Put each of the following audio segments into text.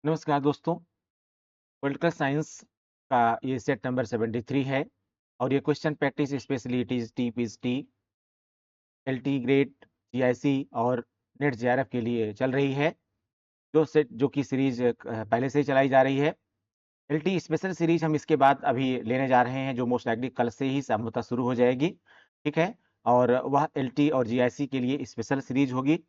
नमस्कार दोस्तों। Political science का ये सेट नंबर 73 है और ये question practice specially T PhD LT grade GIC और नेट जेआरएफ के लिए चल रही है। जो कि सीरीज पहले से ही चलाई जा रही है। एलटी स्पेशल सीरीज हम इसके बाद अभी लेने जा रहे हैं, जो मोस्ट लाइकली कल से ही संभवतः शुरू हो जाएगी। ठीक है, और वह एलटी और जीआईसी के लिए स्पेशल सीरीज होगी।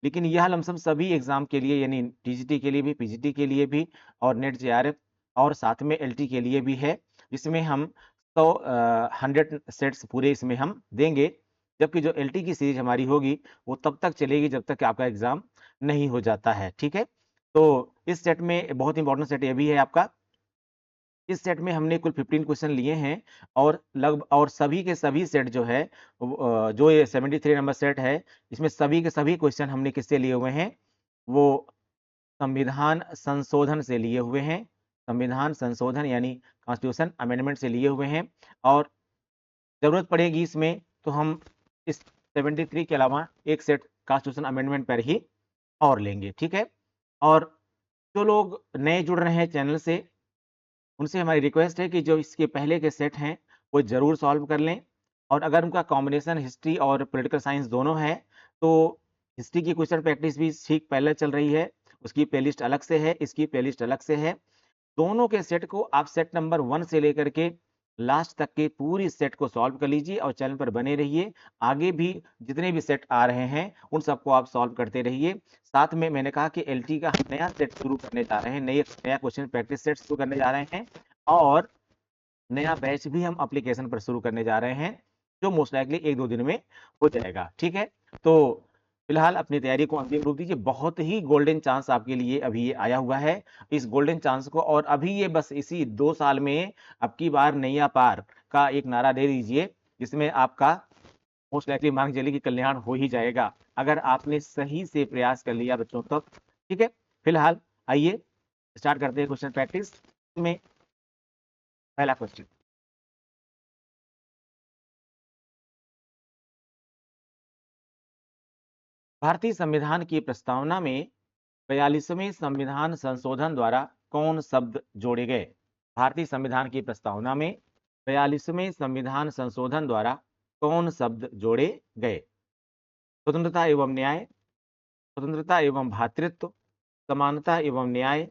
लेकिन यह लमसम सभी एग्जाम के लिए, यानी टीजीटी के लिए भी, पीजीटी के लिए भी और नेट जेआरएफ और साथ में एलटी के लिए भी है। इसमें हम 100 सेट्स पूरे इसमें हम देंगे, जबकि जो एलटी की सीरीज हमारी होगी वो तब तक चलेगी जब तक कि आपका एग्जाम नहीं हो जाता है। ठीक है, तो इस सेट में बहुत इंपॉर्टेंट सेट ये भी है आपका। इस सेट में हमने कुल 15 क्वेश्चन लिए हैं और लगभग और सभी के सभी सेट जो है जो ये 73 नंबर सेट है, इसमें सभी के सभी क्वेश्चन हमने किससे लिए हुए हैं? वो संविधान संशोधन से लिए हुए हैं। संविधान संशोधन यानी कॉन्स्टिट्यूशन अमेंडमेंट से लिए हुए हैं। और जरूरत पड़ेगी इसमें तो हम इस 73 के अलावा एक सेट कॉन्स्टिट्यूशन अमेंडमेंट पर ही और लेंगे। ठीक है, और जो लोग नए जुड़ रहे हैं चैनल से, उनसे हमारी रिक्वेस्ट है कि जो इसके पहले के सेट हैं वो ज़रूर सॉल्व कर लें। और अगर उनका कॉम्बिनेशन हिस्ट्री और पॉलिटिकल साइंस दोनों है, तो हिस्ट्री की क्वेश्चन प्रैक्टिस भी ठीक पहले चल रही है, उसकी प्लेलिस्ट अलग से है, इसकी प्लेलिस्ट अलग से है। दोनों के सेट को आप सेट नंबर 1 से लेकर के लास्ट तक के पूरी सेट को सॉल्व कर लीजिए और चैनल पर बने रहिए। आगे भी जितने भी सेट आ रहे हैं उन सबको आप सॉल्व करते रहिए। साथ में मैंने कहा कि एलटी का हम नया सेट शुरू करने जा रहे हैं, नया क्वेश्चन प्रैक्टिस सेट शुरू करने जा रहे हैं और नया बैच भी हम एप्लीकेशन पर शुरू करने जा रहे हैं, जो मोस्ट लाइकली 1-2 दिन में हो जाएगा। ठीक है, तो फिलहाल अपनी तैयारी को अंतिम रूप दीजिए। बहुत ही गोल्डन चांस आपके लिए अभी ये आया हुआ है। इस गोल्डन चांस को, और अभी ये बस इसी 2 साल में अब की बार नैया पार का एक नारा दे दीजिए, जिसमें आपका मोस्ट लाइकली मांग चलिए कि कल्याण हो ही जाएगा, अगर आपने सही से प्रयास कर लिया बच्चों तक। ठीक है, फिलहाल आइए स्टार्ट करते हैं क्वेश्चन प्रैक्टिस में। पहला क्वेश्चन, भारतीय संविधान की प्रस्तावना में 42वें संविधान संशोधन द्वारा कौन शब्द जोड़े गए? भारतीय संविधान की प्रस्तावना में 42वें संविधान संशोधन द्वारा कौन शब्द जोड़े गए? स्वतंत्रता एवं न्याय, स्वतंत्रता एवं भ्रातृत्व, समानता एवं न्याय,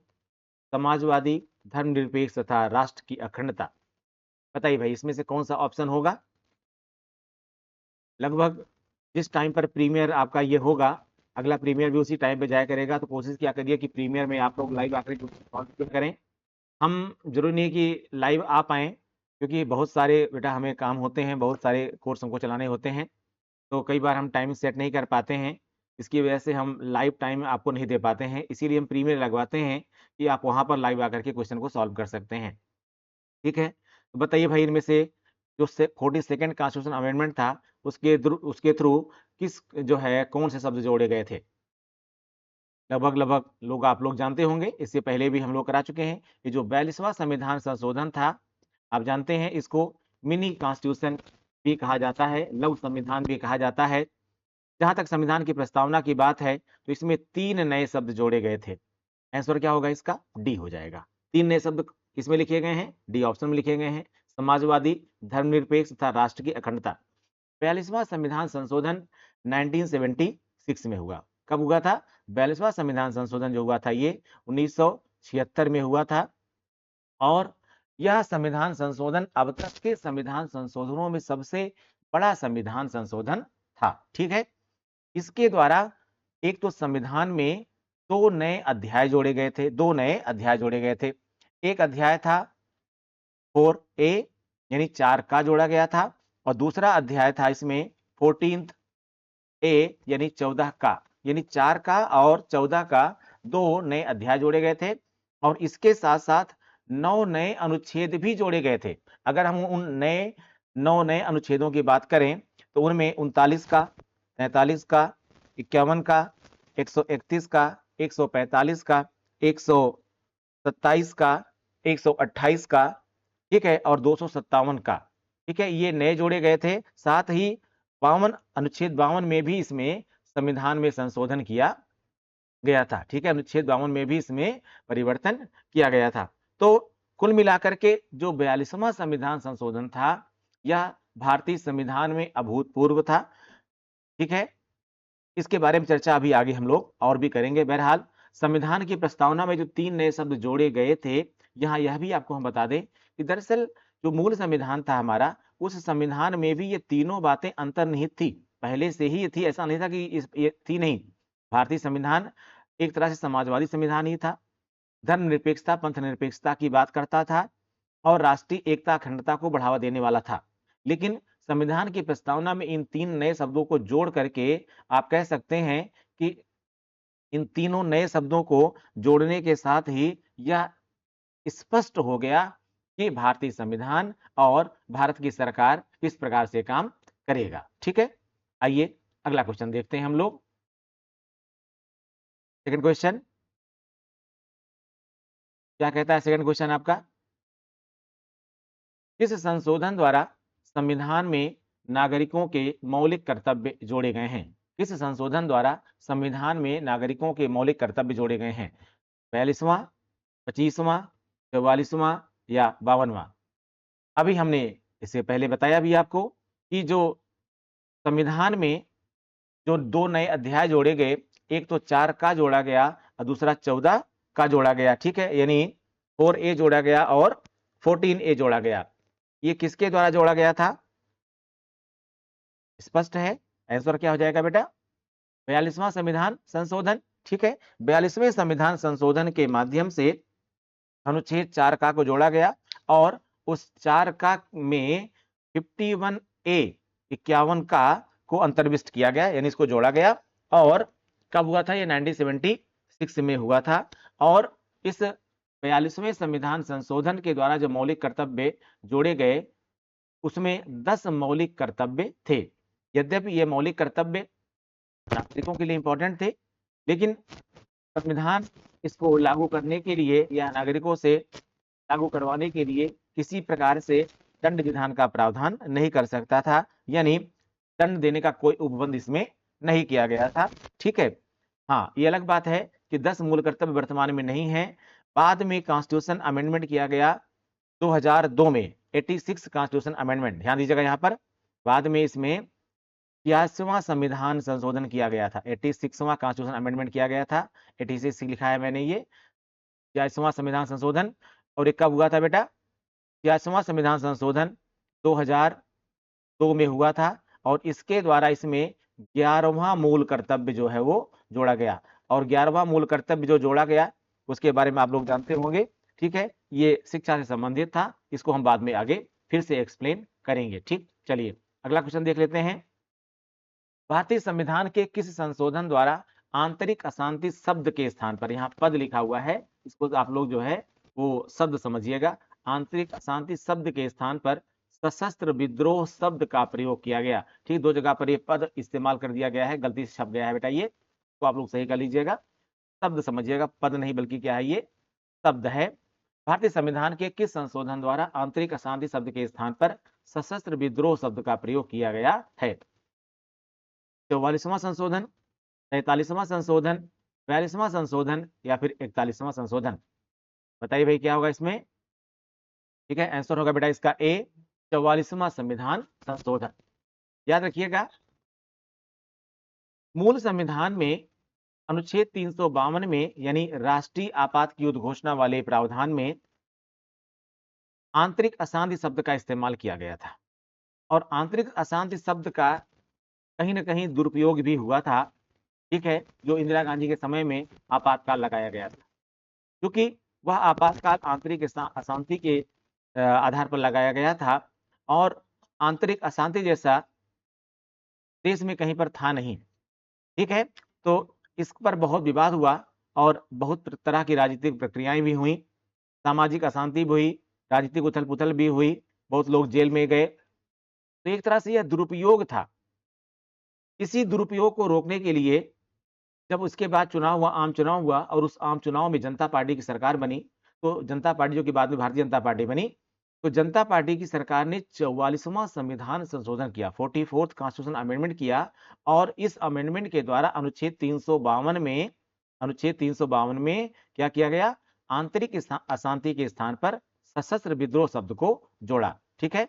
समाजवादी, धर्मनिरपेक्ष तथा राष्ट्र की अखंडता। बताइए भाई, इसमें से कौन सा ऑप्शन होगा? लगभग जिस टाइम पर प्रीमियर आपका ये होगा, अगला प्रीमियर भी उसी टाइम पे जाया करेगा, तो कोशिश क्या करिए कि प्रीमियर में आप लोग लाइव आकर के करें। हम जरूरी नहीं कि लाइव आ पाएँ, क्योंकि बहुत सारे बेटा हमें काम होते हैं, बहुत सारे कोर्स हमको चलाने होते हैं, तो कई बार हम टाइम सेट नहीं कर पाते हैं। इसकी वजह से हम लाइव टाइम आपको नहीं दे पाते हैं, इसीलिए हम प्रीमियर लगवाते हैं कि आप वहाँ पर लाइव आकर के क्वेश्चन को सॉल्व कर सकते हैं। ठीक है, तो बताइए भाई, इनमें से जो 42nd कॉन्स्टिट्यूशन अमेंडमेंट था, उसके थ्रू किस जो है कौन से शब्द जोड़े गए थे? लगभग लगभग लोग आप लोग जानते होंगे, इससे पहले भी हम लोग करा चुके हैं। ये जो 42वां संविधान संशोधन था, आप जानते हैं इसको मिनी कॉन्स्टिट्यूशन भी कहा जाता है, लघु संविधान भी कहा जाता है। जहाँ तक संविधान की प्रस्तावना की बात है, तो इसमें 3 नए शब्द जोड़े गए थे। आंसर क्या होगा इसका? डी हो जाएगा। 3 नए शब्द किसमें लिखे गए हैं? डी ऑप्शन में लिखे गए हैं। समाजवादी, धर्मनिरपेक्ष तथा राष्ट्र की अखंडता। 42वां संविधान संशोधन 1976 में हुआ। कब हुआ था? 42वां संविधान संशोधन जो हुआ था ये 1976 में हुआ था। और यह संविधान संशोधन अब तक के संविधान संशोधनों में सबसे बड़ा संविधान संशोधन था। ठीक है, इसके द्वारा एक तो संविधान में 2 नए अध्याय जोड़े गए थे, 2 नए अध्याय जोड़े गए थे। एक अध्याय था 4A यानी 4 का जोड़ा गया था, और दूसरा अध्याय था इसमें 14th ए यानी 14 का, यानी 4 का और 14 का 2 नए अध्याय जोड़े गए थे। और इसके साथ साथ 9 नए अनुच्छेद भी जोड़े गए थे। अगर हम उन 9 नए अनुच्छेदों की बात करें, तो उनमें 39 का, 43 का, 51 का, 131 का, 145 का, 127 का, 128 का, ठीक है, और 257 का। ठीक है, ये नए जोड़े गए थे। साथ ही 52 अनुच्छेद 52 में भी इसमें संविधान में संशोधन किया गया था। ठीक है, अनुच्छेद 52 में भी इसमें परिवर्तन किया गया था। तो कुल मिलाकर के जो 42वां संविधान संशोधन था, यह भारतीय संविधान में अभूतपूर्व था। ठीक है, इसके बारे में चर्चा अभी आगे हम लोग और भी करेंगे। बहरहाल संविधान की प्रस्तावना में जो 3 नए शब्द जोड़े गए थे, यहाँ यह भी आपको हम बता दें कि दरअसल जो मूल संविधान था हमारा, उस संविधान में भी ये तीनों बातें अंतर्निहित थी। पहले से ही ये थी, ऐसा नहीं था कि ये थी नहीं। भारतीय संविधान एक तरह से समाजवादी संविधान ही था। धर्मनिरपेक्षता, पंथ निरपेक्षता की बात करता था और राष्ट्रीय एकता, अखंडता को बढ़ावा देने वाला था। लेकिन संविधान की प्रस्तावना में इन 3 नए शब्दों को जोड़ करके आप कह सकते हैं कि इन तीनों नए शब्दों को जोड़ने के साथ ही यह स्पष्ट हो गया कि भारतीय संविधान और भारत की सरकार किस प्रकार से काम करेगा। ठीक है, आइए अगला क्वेश्चन देखते हैं हम लोग। सेकंड क्वेश्चन क्या कहता है? सेकंड क्वेश्चन आपका, किस संशोधन द्वारा संविधान में नागरिकों के मौलिक कर्तव्य जोड़े गए हैं? किस संशोधन द्वारा संविधान में नागरिकों के मौलिक कर्तव्य जोड़े गए हैं? 42वां, 25वां, 44वां या 52वां? अभी हमने इससे पहले बताया भी आपको कि जो संविधान में जो 2 नए अध्याय जोड़े गए, एक तो 4 का जोड़ा गया और दूसरा 14 का जोड़ा गया। ठीक है, यानी 4A जोड़ा गया और 14A जोड़ा गया। ये किसके द्वारा जोड़ा गया था? स्पष्ट है, आंसर क्या हो जाएगा बेटा? 42वां संविधान संशोधन। ठीक है, 42वें संविधान संशोधन के माध्यम से अनुच्छेद 4 का को जोड़ा गया और उस 4 का में 51A 51 का को अंतर्विष्ट किया गया, यानी इसको जोड़ा गया। और कब हुआ था? ये 1976 में हुआ था। और इस 42वें संविधान संशोधन के द्वारा जो मौलिक कर्तव्य जोड़े गए, उसमें 10 मौलिक कर्तव्य थे। यद्यपि ये मौलिक कर्तव्य नागरिकों के लिए इंपॉर्टेंट थे, लेकिन संविधान इसको लागू करने के लिए या नागरिकों से लागू करवाने के लिए किसी प्रकार से दंड विधान का प्रावधान नहीं कर सकता था, यानी दंड देने का कोई उपबंध इसमें नहीं किया गया था। ठीक है, हाँ, ये अलग बात है कि 10 मूल कर्तव्य वर्तमान में नहीं है। बाद में कॉन्स्टिट्यूशन अमेंडमेंट किया गया 2002 में, 86 कॉन्स्टिट्यूशन अमेंडमेंट, ध्यान दीजिएगा यहाँ पर। बाद में इसमें 86वां संविधान संशोधन किया गया था, 86वां कॉन्स्टिट्यूशन अमेंडमेंट किया गया था। 86 लिखा है मैंने, ये 86वां संविधान संशोधन। और ये कब हुआ था बेटा? 86वां संविधान संशोधन 2002 में हुआ था और इसके द्वारा इसमें 11वां मूल कर्तव्य जो है वो जोड़ा गया। और 11वां मूल कर्तव्य जो जोड़ा गया उसके बारे में आप लोग जानते होंगे। ठीक है, ये शिक्षा से संबंधित था, इसको हम बाद में आगे फिर से एक्सप्लेन करेंगे। ठीक, चलिए अगला क्वेश्चन देख लेते हैं। भारतीय संविधान के किस संशोधन द्वारा आंतरिक अशांति शब्द के स्थान पर, यहाँ पद लिखा हुआ है, इसको आप लोग जो है वो शब्द समझिएगा, आंतरिक अशांति शब्द के स्थान पर सशस्त्र विद्रोह शब्द का प्रयोग किया गया। ठीक, 2 जगह पर ये पद इस्तेमाल कर दिया गया है, गलती से छप गया है बेटा, ये तो आप लोग सही कर लीजिएगा। शब्द समझिएगा, पद नहीं बल्कि क्या है, ये शब्द है। भारतीय संविधान के किस संशोधन द्वारा आंतरिक अशांति शब्द के स्थान पर सशस्त्र विद्रोह शब्द का प्रयोग किया गया है? 44वां संशोधन, 43वां संशोधन, 42वां संशोधन या फिर 41वां संशोधन? बताइए भाई क्या होगा इसमें? ठीक है, आंसर होगा बेटा इसका ए, 44वां संविधान संशोधन। याद रखिएगा, मूल संविधान में अनुच्छेद 352 में, यानी राष्ट्रीय आपात की उद्घोषणा वाले प्रावधान में आंतरिक अशांति शब्द का इस्तेमाल किया गया था। और आंतरिक अशांति शब्द का कहीं ना कहीं दुरुपयोग भी हुआ था। ठीक है, जो इंदिरा गांधी के समय में आपातकाल लगाया गया था, क्योंकि वह आपातकाल आंतरिक अशांति के आधार पर लगाया गया था और आंतरिक अशांति जैसा देश में कहीं पर था नहीं। ठीक है, तो इस पर बहुत विवाद हुआ और बहुत तरह की राजनीतिक प्रक्रियाएं भी हुई, सामाजिक अशांति भी हुई, राजनीतिक उथल पुथल भी हुई, बहुत लोग जेल में गए। तो एक तरह से यह दुरुपयोग था। इसी दुरुपयोग को रोकने के लिए जब उसके बाद चुनाव हुआ, आम चुनाव हुआ और उस आम चुनाव में जनता पार्टी की सरकार बनी, तो जनता पार्टी जो कि बाद में भारतीय जनता पार्टी बनी, तो जनता पार्टी की सरकार ने 44वां संविधान संशोधन किया, 44th कॉन्स्टिट्यूशन अमेंडमेंट किया और इस अमेंडमेंट के द्वारा अनुच्छेद 352 में अनुच्छेद 352 में क्या किया गया, आंतरिक अशांति के स्थान पर सशस्त्र विद्रोह शब्द को जोड़ा। ठीक है,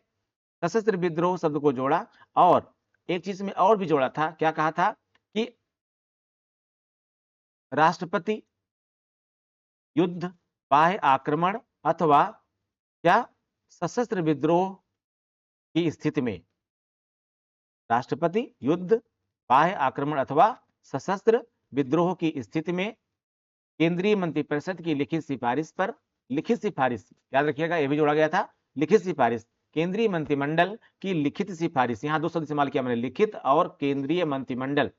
सशस्त्र विद्रोह शब्द को जोड़ा और एक चीज में और भी जोड़ा था, क्या कहा था कि राष्ट्रपति युद्ध, बाह्य आक्रमण अथवा क्या सशस्त्र विद्रोह की स्थिति में, राष्ट्रपति युद्ध, बाह्य आक्रमण अथवा सशस्त्र विद्रोह की स्थिति में केंद्रीय मंत्रिपरिषद की लिखित सिफारिश पर, लिखित सिफारिश याद रखिएगा, यह भी जोड़ा गया था, लिखित सिफारिश, केंद्रीय मंत्रिमंडल की लिखित सिफारिश, यहां दो शब्द इस्तेमाल किया मैंने, लिखित और केंद्रीय मंत्रिमंडल।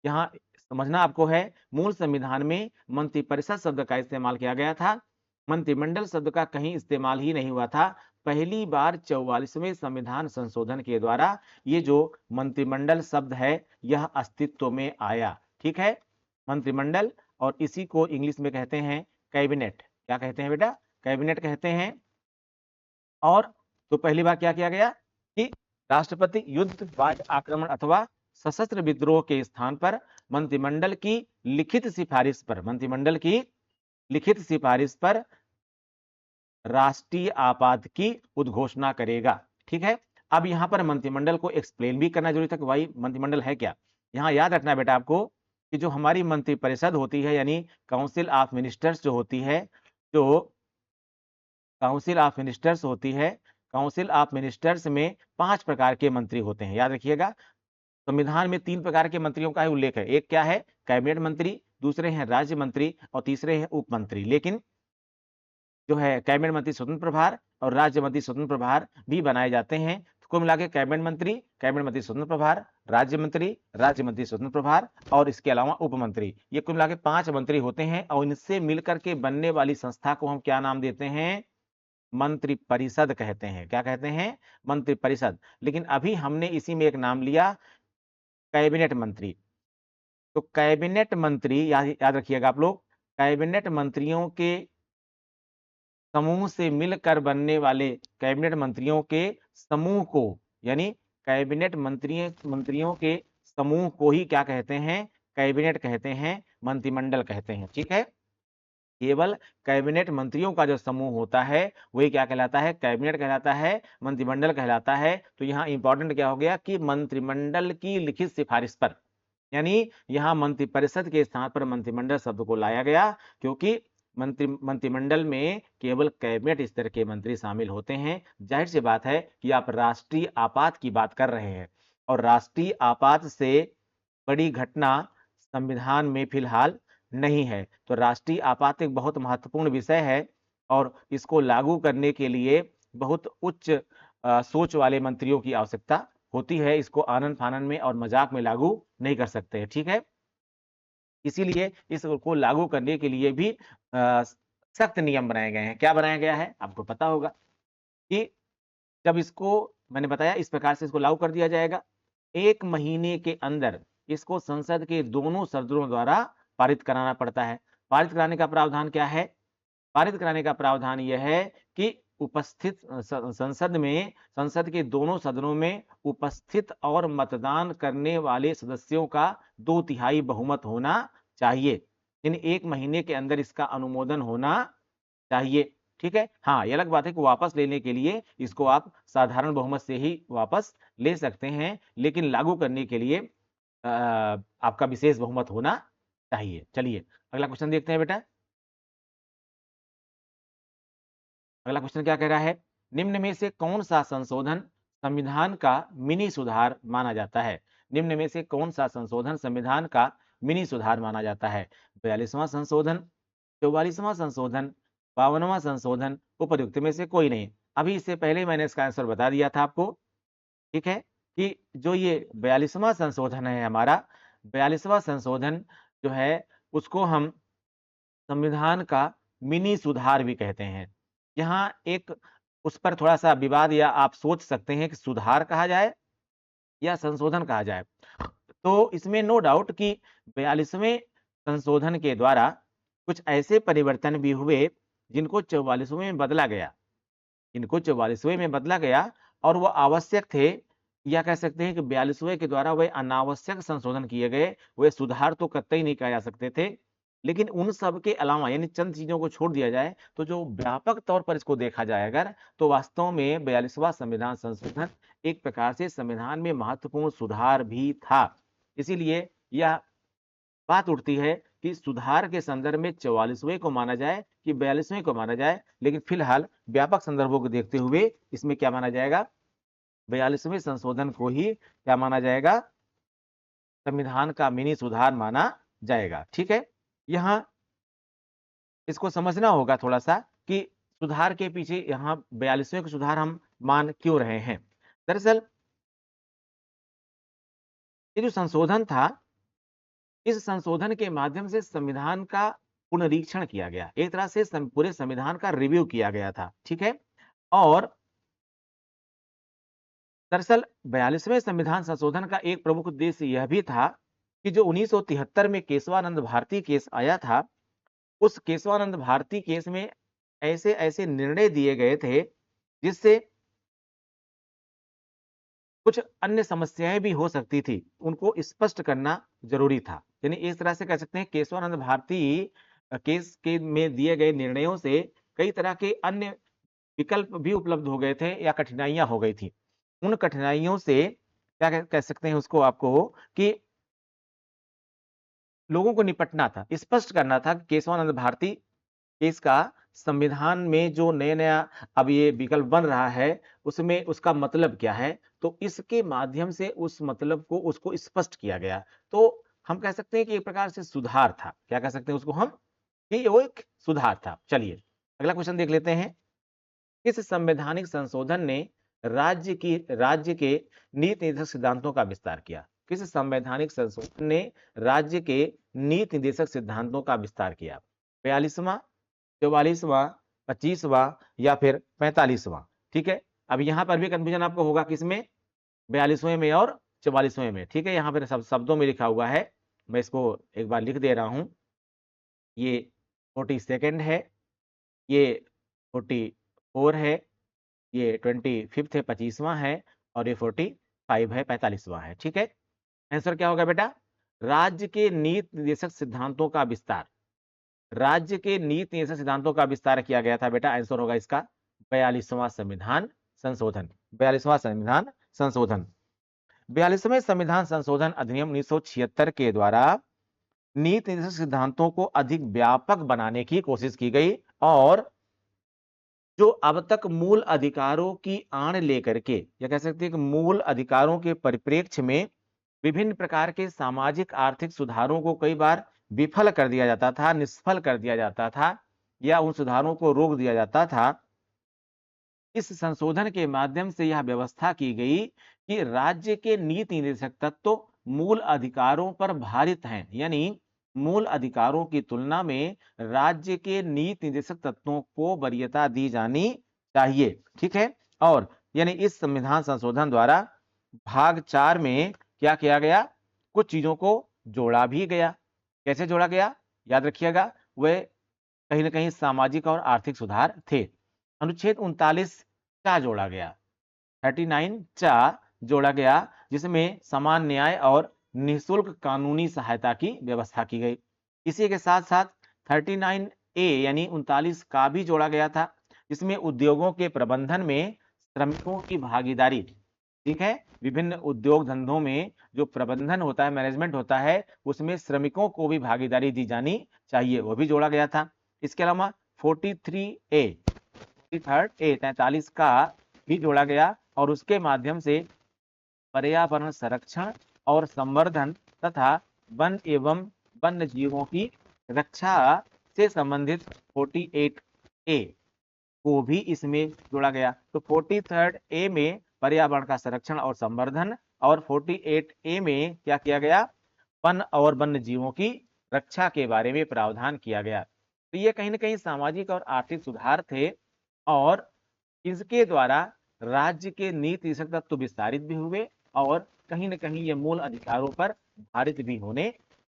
यहां समझना आपको है, मूल संविधान में मंत्रिपरिषद शब्द का इस्तेमाल किया गया था, मंत्रिमंडल शब्द का कहीं इस्तेमाल ही नहीं हुआ था। पहली बार 44वें संविधान संशोधन के द्वारा ये जो मंत्रिमंडल शब्द है यह अस्तित्व में आया। ठीक है, मंत्रिमंडल, और इसी को इंग्लिश में कहते हैं कैबिनेट। क्या कहते हैं बेटा, कैबिनेट कहते हैं। और तो पहली बार क्या किया गया कि राष्ट्रपति युद्ध, बाह्य आक्रमण अथवा सशस्त्र विद्रोह के स्थान पर मंत्रिमंडल की लिखित सिफारिश पर, मंत्रिमंडल की लिखित सिफारिश पर राष्ट्रीय आपात की उद्घोषणा करेगा। ठीक है, अब यहां पर मंत्रिमंडल को एक्सप्लेन भी करना जरूरी था कि भाई मंत्रिमंडल है क्या। यहां याद रखना बेटा आपको कि जो हमारी मंत्रिपरिषद होती है, यानी काउंसिल ऑफ मिनिस्टर्स जो होती है, जो काउंसिल ऑफ मिनिस्टर्स होती है, काउंसिल ऑफ मिनिस्टर्स में 5 प्रकार के मंत्री होते हैं, याद रखिएगा। संविधान में 3 प्रकार के मंत्रियों का ही उल्लेख है, एक क्या है, कैबिनेट मंत्री, दूसरे हैं राज्य मंत्री और तीसरे हैं उप मंत्री। लेकिन जो है कैबिनेट मंत्री स्वतंत्र प्रभार और राज्य मंत्री स्वतंत्र प्रभार भी बनाए जाते हैं। तो कुल मिला के कैबिनेट मंत्री स्वतंत्र प्रभार, राज्य मंत्री स्वतंत्र प्रभार और इसके अलावा उप मंत्री, ये कुल मिला के 5 मंत्री होते हैं और इनसे मिलकर के बनने वाली संस्था को हम क्या नाम देते हैं, मंत्रिपरिषद कहते हैं। क्या कहते हैं, मंत्रिपरिषद। लेकिन अभी हमने इसी में एक नाम लिया, कैबिनेट मंत्री। तो कैबिनेट मंत्री याद रखिएगा आप लोग, कैबिनेट मंत्रियों के समूह से मिलकर बनने वाले कैबिनेट मंत्रियों के समूह को, यानी कैबिनेट मंत्रियों के समूह को ही क्या कहते हैं, कैबिनेट कहते हैं, मंत्रिमंडल कहते हैं। ठीक है, केवल कैबिनेट मंत्रियों का जो समूह होता है वही क्या कहलाता है, कैबिनेट कहलाता है, मंत्रिमंडल कहलाता है। तो यहाँ इंपॉर्टेंट क्या हो गया कि मंत्रिमंडल की लिखित सिफारिश पर, यानी यहाँ मंत्रिपरिषद के स्थान पर मंत्रिमंडल शब्द को लाया गया, क्योंकि मंत्रिमंडल में केवल कैबिनेट स्तर के मंत्री शामिल होते हैं। जाहिर सी बात है कि आप राष्ट्रीय आपात की बात कर रहे हैं और राष्ट्रीय आपात से बड़ी घटना संविधान में फिलहाल नहीं है। तो राष्ट्रीय आपात एक बहुत महत्वपूर्ण विषय है और इसको लागू करने के लिए बहुत उच्च सोच वाले मंत्रियों की आवश्यकता होती है। इसको आनन फानन में और मजाक में लागू नहीं कर सकते। ठीक है, इसीलिए इसको लागू करने के लिए भी सख्त नियम बनाए गए हैं। क्या बनाया गया है आपको पता होगा कि जब इसको मैंने बताया इस प्रकार से इसको लागू कर दिया जाएगा, 1 महीने के अंदर इसको संसद के दोनों सदनों द्वारा पारित कराना पड़ता है। पारित कराने का प्रावधान क्या है, पारित कराने का प्रावधान यह है कि उपस्थित संसद के दोनों सदनों में उपस्थित और मतदान करने वाले सदस्यों का 2/3 बहुमत होना चाहिए। इन 1 महीने के अंदर इसका अनुमोदन होना चाहिए। ठीक है, हाँ ये अलग बात है कि वापस लेने के लिए इसको आप साधारण बहुमत से ही वापस ले सकते हैं, लेकिन लागू करने के लिए आपका विशेष बहुमत होना चाहिए। चलिए अगला क्वेश्चन देखते हैं बेटा। अगला क्वेश्चन क्या कह रहा है, निम्न में से कौन सा संशोधन संविधान का मिनी सुधार माना जाता है। निम्न में से कौन सा संशोधन संविधान का मिनी सुधार माना जाता है। 42वां संशोधन, 44वां संशोधन, 52वां संशोधन, उपयुक्त में से कोई नहीं। अभी इससे पहले मैंने इसका आंसर बता दिया था आपको। ठीक है, कि जो ये 42वां संशोधन है हमारा, 42वां संशोधन जो है उसको हम संविधान का मिनी सुधार भी कहते हैं। यहाँ एक उस पर थोड़ा सा विवाद, या आप सोच सकते हैं कि सुधार कहा जाए या संशोधन कहा जाए। तो इसमें नो डाउट कि 42वें संशोधन के द्वारा कुछ ऐसे परिवर्तन भी हुए जिनको 44वें में बदला गया, इनको 44वें में बदला गया और वो आवश्यक थे, या कह सकते हैं कि 42वें के द्वारा वे अनावश्यक संशोधन किए गए, वे सुधार तो कतई नहीं कहे जा सकते थे। लेकिन उन सब के अलावा यानी चंद चीजों को छोड़ दिया जाए तो जो व्यापक तौर पर इसको देखा जाए अगर, तो वास्तव में 42वां संविधान संशोधन एक प्रकार से संविधान में महत्वपूर्ण सुधार भी था। इसीलिए यह बात उठती है कि सुधार के संदर्भ में 44वें को माना जाए कि 42वें को माना जाए, लेकिन फिलहाल व्यापक संदर्भों को देखते हुए इसमें क्या माना जाएगा, 42वें संशोधन को ही क्या माना जाएगा, संविधान का मिनी सुधार माना जाएगा। ठीक है, यहां इसको समझना होगा थोड़ा सा कि सुधार के पीछे यहां 42वें को सुधार हम मान क्यों रहे हैं। दरअसल ये जो संशोधन था, इस संशोधन के माध्यम से संविधान का पुनरीक्षण किया गया, एक तरह से पूरे संविधान का रिव्यू किया गया था। ठीक है, और दरअसल 42वें संविधान संशोधन का एक प्रमुख उद्देश्य यह भी था कि जो 1973 में केशवानंद भारती केस आया था, उस केशवानंद भारती केस में ऐसे ऐसे निर्णय दिए गए थे जिससे कुछ अन्य समस्याएं भी हो सकती थी, उनको स्पष्ट करना जरूरी था। यानी इस तरह से कह सकते हैं केशवानंद भारती केस के में दिए गए निर्णयों से कई तरह के अन्य विकल्प भी उपलब्ध हो गए थे या कठिनाइयां हो गई थी। उन कठिनाइयों से क्या कह सकते हैं उसको आपको कि लोगों को निपटना था, स्पष्ट करना था कि केशवानंद भारती केस का संविधान में जो नया-नया अब ये विकल्प बन रहा है, उसमें उसका मतलब क्या है? तो इसके माध्यम से उस मतलब को उसको स्पष्ट किया गया। तो हम कह सकते हैं कि एक प्रकार से सुधार था। क्या कह सकते हैं उसको हम? कि वो एक सुधार था। चलिए, अगला क्वेश्चन देख लेते हैं। किस संवैधानिक संशोधन ने राज्य के नीति निर्देशक सिद्धांतों का विस्तार किया? किस संवैधानिक संशोधन ने राज्य के नीति निर्देशक सिद्धांतों का विस्तार किया? 42वां, 44वां, 25वां या फिर 45वां? ठीक है, अब यहां पर भी कंफ्यूजन आपको होगा किसमें, 42वें में और 44वें में। ठीक है, यहां पर सब शब्दों में लिखा हुआ है, मैं इसको एक बार लिख दे रहा हूं। ये 42nd है, ये 44 है, ये 25th है, 25वां है, और ये 45 है, 45वां है। ठीक है, आंसर क्या होगा बेटा? राज्य के नीति निर्देशक सिद्धांतों का विस्तार, राज्य के नीति निर्देशक सिद्धांतों का विस्तार किया गया था बेटा। आंसर होगा इसका 42वां संविधान संशोधन। 42वां संविधान संशोधन, 42वें संविधान संशोधन अधिनियम 1976 के द्वारा नीति निर्देशक सिद्धांतों को अधिक व्यापक बनाने की कोशिश की गई और जो अब तक मूल अधिकारों की आड़ लेकर के, या कह सकते हैं कि मूल अधिकारों के परिप्रेक्ष्य में विभिन्न प्रकार के सामाजिक आर्थिक सुधारों को कई बार विफल कर दिया जाता था, निष्फल कर दिया जाता था, या उन सुधारों को रोक दिया जाता था। इस संशोधन के माध्यम से यह व्यवस्था की गई कि राज्य के नीति निर्देशक तत्व मूल अधिकारों पर भारित हैं, यानी मूल अधिकारों की तुलना में राज्य के नीति निर्देशक तत्वों को वरीयता दी जानी चाहिए। ठीक है, और यानी इस संविधान संशोधन द्वारा भाग 4 में क्या किया गया, कुछ चीजों को जोड़ा भी गया। कैसे जोड़ा गया, याद रखिएगा, वह कहीं ना कहीं सामाजिक और आर्थिक सुधार थे। अनुच्छेद 39 चा जोड़ा गया, 39 चा जोड़ा गया, जिसमें समान न्याय और निःशुल्क कानूनी सहायता की व्यवस्था की गई। इसी के साथ साथ 39 ए यानी 39 का भी जोड़ा गया था, जिसमें उद्योगों के प्रबंधन में श्रमिकों की भागीदारी, ठीक है, विभिन्न उद्योग धंधों में जो प्रबंधन होता है, मैनेजमेंट होता है, उसमें श्रमिकों को भी भागीदारी दी जानी चाहिए, वो भी जोड़ा गया था। इसके अलावा 43A 43 का भी जोड़ा गया और उसके माध्यम से पर्यावरण संरक्षण और संवर्धन तथा वन एवं वन्य जीवों की रक्षा से संबंधित 48A को भी इसमें जोड़ा गया। तो 43rd ए में पर्यावरण का संरक्षण और संवर्धन, और 48A में क्या किया गया, वन और वन्य जीवों की रक्षा के बारे में प्रावधान किया गया। तो ये कहीं ना कहीं सामाजिक और आर्थिक सुधार थे और इसके द्वारा राज्य के नीति निर्देशक तत्व विस्तारित भी हुए और कहीं ना कहीं ये मूल अधिकारों पर भारित भी होने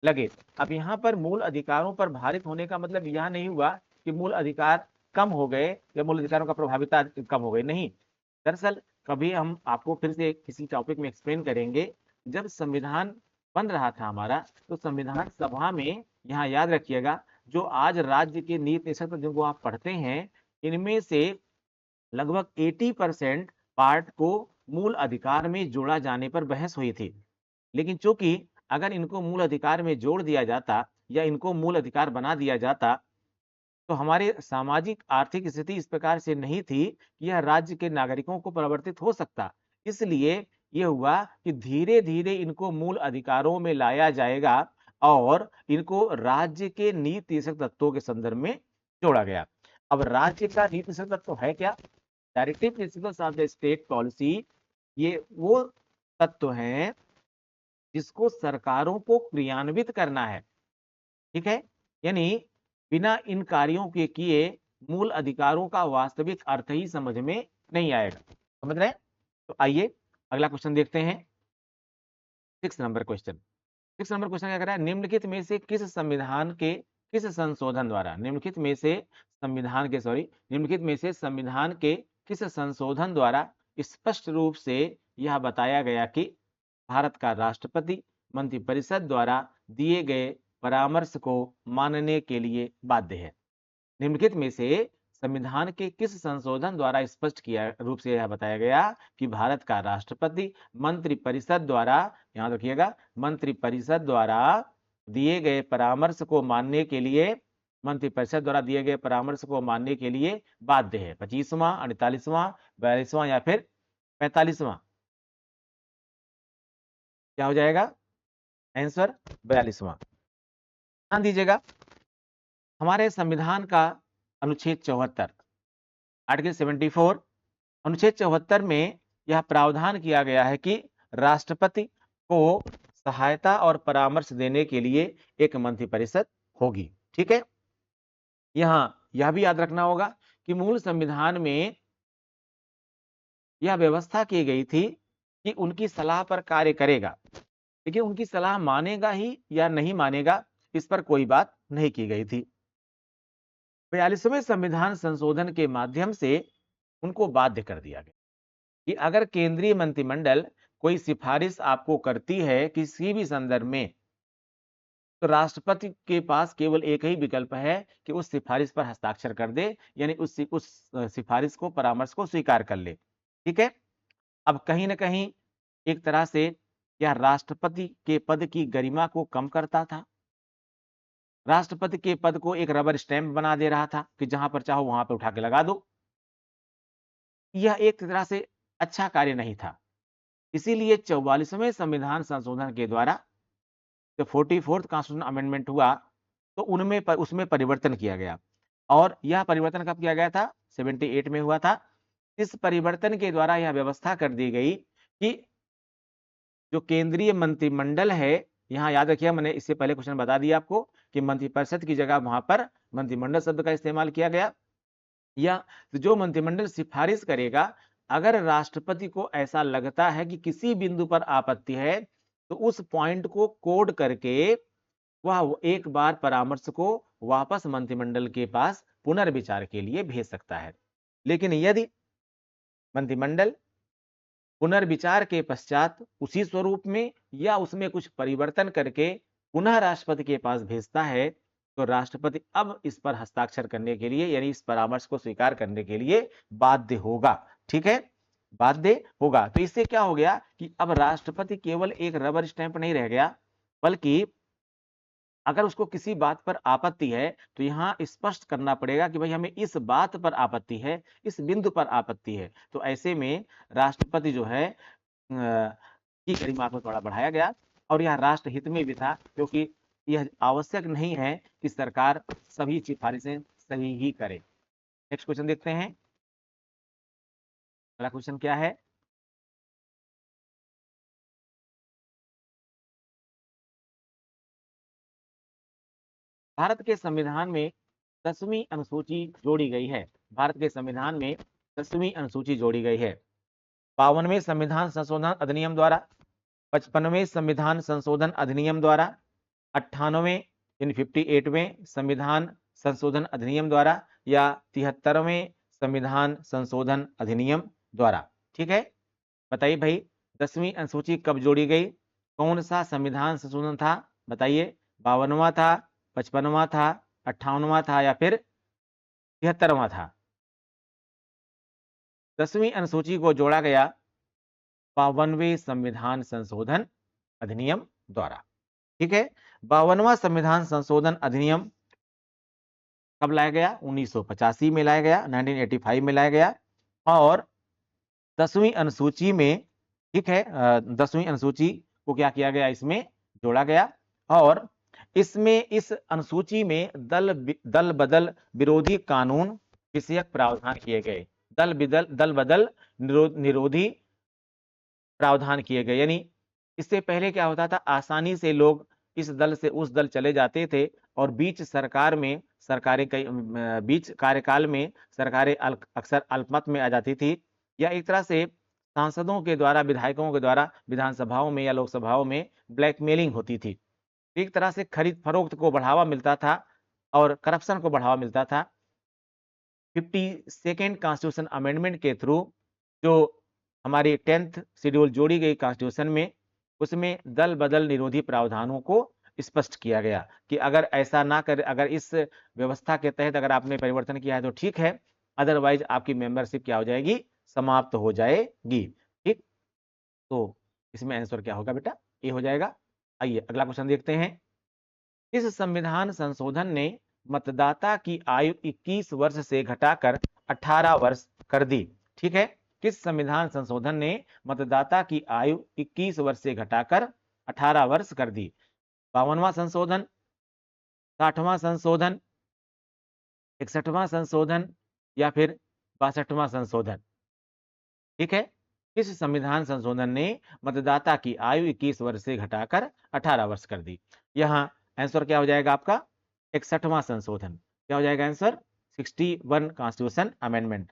लगे। अब यहाँ पर मूल अधिकारों पर भारित होने का मतलब यह नहीं हुआ कि मूल अधिकार कम हो गए या मूल अधिकारों का प्रभाविता कम हो गई, नहीं। दरअसल कभी हम आपको फिर से किसी टॉपिक में एक्सप्लेन करेंगे, जब संविधान बन रहा था हमारा, तो संविधान सभा में यहाँ याद रखिएगा, जो आज राज्य के नीति निषेध जिनको आप पढ़ते हैं, इनमें से लगभग 80% पार्ट को मूल अधिकार में जोड़ा जाने पर बहस हुई थी। लेकिन चूंकि अगर इनको मूल अधिकार में जोड़ दिया जाता या इनको मूल अधिकार बना दिया जाता, तो हमारे सामाजिक आर्थिक स्थिति इस प्रकार से नहीं थी कि यह राज्य के नागरिकों को परिवर्तित हो सकता। इसलिए यह हुआ कि धीरे-धीरे इनको मूल अधिकारों में लाया जाएगा और इनको राज्य के नीति निषेध तत्वों के संदर्भ में जोड़ा गया। अब राज्य का नीति निषेध तत्व है क्या? Directive principles of the state policy, ये वो तत्व हैं जिसको सरकारों को क्रियान्वित करना है। ठीक है, यानी बिना इन कार्यों के किए मूल अधिकारों का वास्तविक अर्थ ही समझ में नहीं आएगा। समझ रहे हैं? तो आइए अगला क्वेश्चन देखते हैं। 6 नंबर क्वेश्चन। 6 नंबर क्वेश्चन क्या कह रहा है? निम्नलिखित में से किस संविधान के किस संशोधन द्वारा निम्नलिखित में से संविधान के किस संशोधन द्वारा स्पष्ट रूप से यह बताया गया कि भारत का राष्ट्रपति मंत्रिपरिषद द्वारा दिए गए परामर्श को मानने के लिए बाध्य है? निम्नलिखित में से संविधान के किस संशोधन द्वारा स्पष्ट किया रूप से यह बताया गया कि भारत का राष्ट्रपति मंत्रिपरिषद द्वारा, याद रखिएगा, मंत्रिपरिषद द्वारा दिए गए परामर्श को मानने के लिए मंत्रिपरिषद द्वारा दिए गए परामर्श को मानने के लिए बाध्य है? 25वां, 48वां, 42वां या फिर 45वां? क्या हो जाएगा आंसर? 42वां। ध्यान दीजिएगा, हमारे संविधान का अनुच्छेद 74, आर्टिकल 74, अनुच्छेद 74 में यह प्रावधान किया गया है कि राष्ट्रपति को सहायता और परामर्श देने के लिए एक मंत्रिपरिषद होगी। ठीक है, यहां यह भी याद रखना होगा कि मूल संविधान में यह व्यवस्था की गई थी कि उनकी सलाह पर कार्य करेगा, लेकिन उनकी सलाह मानेगा ही या नहीं मानेगा, इस पर कोई बात नहीं की गई थी। 42वें संविधान संशोधन के माध्यम से उनको बाध्य कर दिया गया कि अगर केंद्रीय मंत्रिमंडल कोई सिफारिश आपको करती है किसी भी संदर्भ में, तो राष्ट्रपति के पास केवल एक ही विकल्प है कि उस सिफारिश पर हस्ताक्षर कर दे, यानी उस सिफारिश को, परामर्श को स्वीकार कर ले। ठीक है, अब कहीं ना कहीं एक तरह से यह राष्ट्रपति के पद की गरिमा को कम करता था। राष्ट्रपति के पद को एक रबर स्टैंप बना दे रहा था कि जहां पर चाहो वहां पर उठा के लगा दो। यह एक तरह से अच्छा कार्य नहीं था। इसीलिए 44वें संविधान संशोधन के द्वारा जो 44th कॉन्स्टिट्यूशन अमेंडमेंट हुआ, तो उसमें परिवर्तन किया गया। और यह परिवर्तन कब किया गया था? 78 में हुआ था। इस परिवर्तन के द्वारा यह व्यवस्था कर दी गई कि जो केंद्रीय मंत्रिमंडल है, यहां याद रखिए, मैंने इससे पहले क्वेश्चन बता दिया आपको कि मंत्रिपरिषद की जगह वहां पर मंत्रिमंडल शब्द का इस्तेमाल किया गया। या जो मंत्रिमंडल सिफारिश करेगा, अगर राष्ट्रपति को ऐसा लगता है कि किसी बिंदु पर आपत्ति है, तो उस पॉइंट को कोड करके वह एक बार परामर्श को वापस मंत्रिमंडल के पास पुनर्विचार के लिए भेज सकता है। लेकिन यदि मंत्रिमंडल पुनर्विचार के पश्चात उसी स्वरूप में या उसमें कुछ परिवर्तन करके पुनः राष्ट्रपति के पास भेजता है, तो राष्ट्रपति अब इस पर हस्ताक्षर करने के लिए, यानी इस परामर्श को स्वीकार करने के लिए बाध्य होगा। ठीक है, बाध्य होगा। तो इससे क्या हो गया कि अब राष्ट्रपति केवल एक रबर स्टैंप नहीं रह गया, बल्कि अगर उसको किसी बात पर आपत्ति है, तो यहां स्पष्ट करना पड़ेगा कि भाई हमें इस बात पर आपत्ति है, इस बिंदु पर आपत्ति है। तो ऐसे में राष्ट्रपति जो है की गरिमा को थोड़ा बढ़ाया गया, और यह राष्ट्र हित में भी था, क्योंकि यह आवश्यक नहीं है कि सरकार सभी सिफारिशें सही ही करे। नेक्स्ट क्वेश्चन देखते हैं। अगला क्वेश्चन क्या है? भारत के संविधान में 10वीं अनुसूची जोड़ी गई है। भारत के संविधान में 10वीं अनुसूची जोड़ी गई है 52वें संविधान संशोधन अधिनियम द्वारा, 55वें संविधान संशोधन अधिनियम द्वारा, 98वें यानी 58वें संविधान संशोधन अधिनियम द्वारा, या 73वें संविधान संशोधन अधिनियम द्वारा। ठीक है, बताइए भाई 10वीं अनुसूची कब जोड़ी गई? कौन सा संविधान संशोधन था? बताइए, 52वां था, 55वां था, 58वां था या फिर 73वां था? 10वीं अनुसूची को जोड़ा गया 52वें संविधान संशोधन अधिनियम द्वारा। ठीक है, 52वां संविधान संशोधन अधिनियम कब लाया गया? 1985 में लाया गया, 1985 में लाया गया। और 10वीं अनुसूची में, ठीक है, 10वीं अनुसूची को क्या किया गया? इसमें जोड़ा गया। और इसमें, इस अनुसूची में दल बदल विरोधी कानून विषयक प्रावधान किए गए। दल बदल निरोधी प्रावधान किए गए। यानी इससे पहले क्या होता था? आसानी से लोग इस दल से उस दल चले जाते थे और बीच सरकार में, बीच कार्यकाल में सरकारें अक्सर अल्पमत में आ जाती थी, या एक तरह से सांसदों के द्वारा, विधायकों के द्वारा विधानसभाओं में या लोकसभाओं में ब्लैकमेलिंग होती थी। एक तरह से खरीद फरोख्त को बढ़ावा मिलता था और करप्शन को बढ़ावा मिलता था। 52nd कॉन्स्टिट्यूशन अमेंडमेंट के थ्रू जो हमारी 10th शेड्यूल जोड़ी गई कॉन्स्टिट्यूशन में, उसमें दल बदल निरोधी प्रावधानों को स्पष्ट किया गया कि अगर ऐसा ना कर, अगर इस व्यवस्था के तहत अगर आपने परिवर्तन किया है तो ठीक है, अदरवाइज आपकी मेंबरशिप क्या हो जाएगी? समाप्त हो जाएगी। ठीक, तो इसमें आंसर क्या होगा बेटा? ये हो जाएगा। आइए अगला क्वेश्चन देखते हैं। इस संविधान संशोधन ने मतदाता की आयु 21 वर्ष से घटाकर 18 वर्ष कर दी। ठीक है, किस संविधान संशोधन ने मतदाता की आयु 21 वर्ष से घटाकर 18 वर्ष कर दी? 52वां संशोधन, 60वां संशोधन, 61वां संशोधन या फिर 62वां संशोधन? ठीक है, किस संविधान संशोधन ने मतदाता की आयु 21 वर्ष से घटाकर 18 वर्ष कर दी? यहां आंसर क्या हो जाएगा आपका? 61वां संशोधन। क्या हो जाएगा answer? 61 constitution amendment.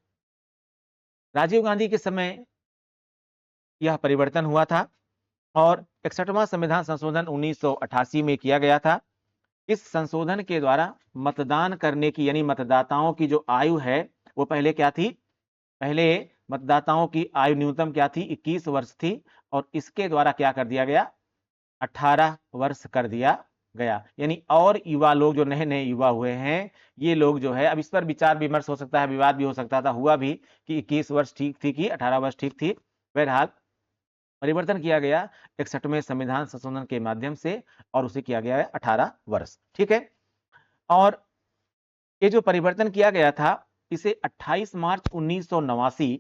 Rajiv Gandhi के समय यह परिवर्तन हुआ था और 61वां संविधान संशोधन 1988 में किया गया था। इस संशोधन के द्वारा मतदान करने की, यानी मतदाताओं की जो आयु है वो पहले क्या थी? पहले मतदाताओं की आयु न्यूनतम क्या थी? 21 वर्ष थी, और इसके द्वारा क्या कर दिया गया? 18 वर्ष कर दिया गया। यानी और युवा लोग, जो नए नए युवा हुए हैं, ये लोग जो है, अब इस पर विचार विमर्श हो सकता है, विवाद भी हो सकता था, हुआ भी कि 21 वर्ष ठीक थी कि 18 वर्ष ठीक थी। बहरहाल परिवर्तन किया गया 61वें संविधान संशोधन के माध्यम से, और उसे किया गया है 18 वर्ष। ठीक है, और ये जो परिवर्तन किया गया था, इसे 28 मार्च 1989,